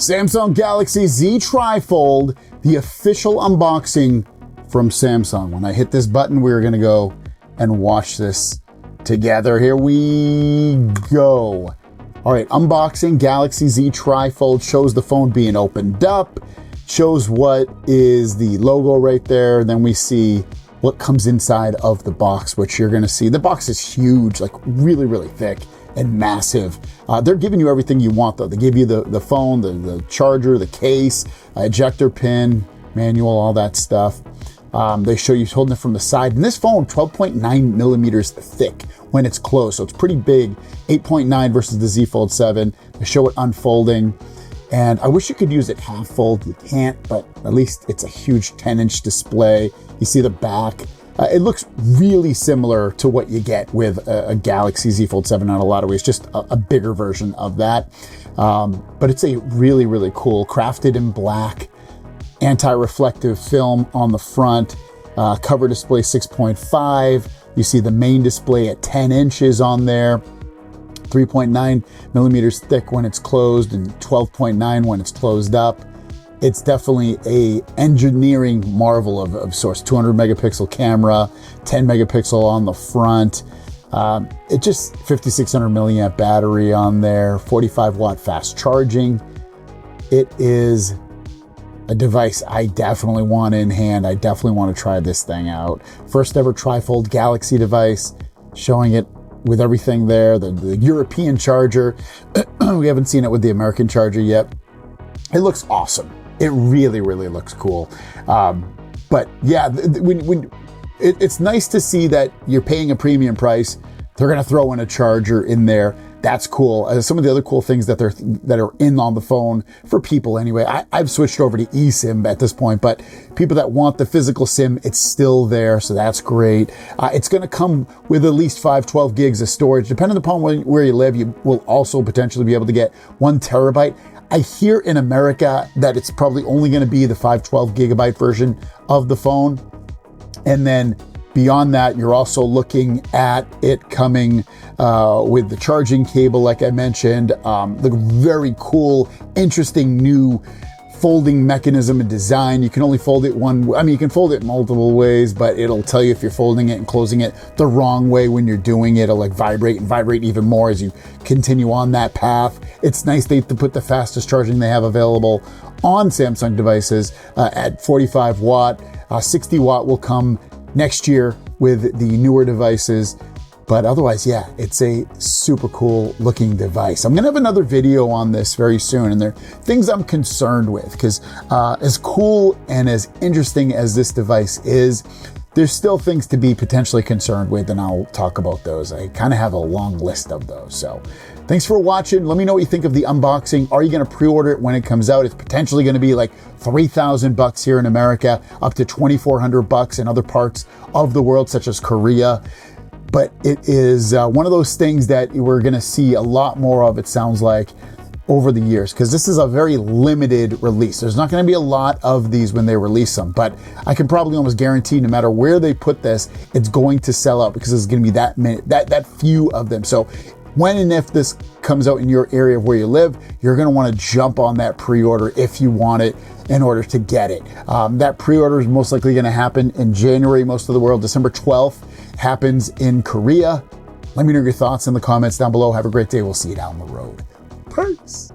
Samsung Galaxy Z TriFold, the official unboxing from Samsung. When I hit this button, we're gonna go and watch this together. Here we go. All right, unboxing Galaxy Z TriFold, shows the phone being opened up, shows what is the logo right there. Then we see what comes inside of the box, which you're gonna see. The box is huge, like really, really thick and massive. They're giving you everything you want though. They give you the phone, the charger, the case, ejector pin, manual, all that stuff. They show you holding it from the side. And this phone, 12.9 millimeters thick when it's closed. So it's pretty big, 8.9 versus the Z Fold 7. They show it unfolding. And I wish you could use it half fold. You can't, but at least it's a huge 10-inch display. You see the back. It looks really similar to what you get with a Galaxy Z Fold 7 in a lot of ways, just a bigger version of that. But it's a really, really cool, crafted in black, anti-reflective film on the front, cover display 6.5. You see the main display at 10 inches on there, 3.9 millimeters thick when it's closed and 12.9 when it's closed up. It's definitely a engineering marvel of sorts. 200 megapixel camera, 10 megapixel on the front. It just 5600 milliamp battery on there, 45 watt fast charging. It is a device I definitely want in hand. I definitely want to try this thing out. First ever TriFold Galaxy device, showing it with everything there. The European charger. We haven't seen it with the American charger yet. It looks awesome. It really, really looks cool. But yeah, it's nice to see that you're paying a premium price. They're gonna throw in a charger in there. That's cool. Some of the other cool things that are in on the phone for people anyway. I've switched over to eSIM at this point, but people that want the physical SIM, it's still there, so that's great. It's gonna come with at least 12 gigs of storage. Depending upon where you live, you will also potentially be able to get 1 terabyte. I hear in America that it's probably only going to be the 512 gigabyte version of the phone. And then beyond that, you're also looking at it coming with the charging cable, like I mentioned, the very cool, interesting new folding mechanism and design. You can only fold it you can fold it multiple ways, but it'll tell you if you're folding it and closing it the wrong way when you're doing it. It'll like vibrate and vibrate even more as you continue on that path. It's nice to put the fastest charging they have available on Samsung devices at 45 watt. 60 watt will come next year with the newer devices. But otherwise, yeah, it's a super cool looking device. I'm gonna have another video on this very soon, and there are things I'm concerned with, because as cool and as interesting as this device is, there's still things to be potentially concerned with, and I'll talk about those. I kind of have a long list of those. So thanks for watching. Let me know what you think of the unboxing. Are you gonna pre-order it when it comes out? It's potentially gonna be like 3,000 bucks here in America, up to 2,400 bucks in other parts of the world, such as Korea. But it is one of those things that we're gonna see a lot more of, it sounds like, over the years, because this is a very limited release. There's not gonna be a lot of these when they release them, but I can probably almost guarantee no matter where they put this, it's going to sell out, because there's gonna be that few of them. So when and if this comes out in your area of where you live, you're gonna wanna jump on that pre-order if you want it in order to get it. That pre-order is most likely gonna happen in January, most of the world. December 12th happens in Korea. Let me know your thoughts in the comments down below. Have a great day. We'll see you down the road. Peace.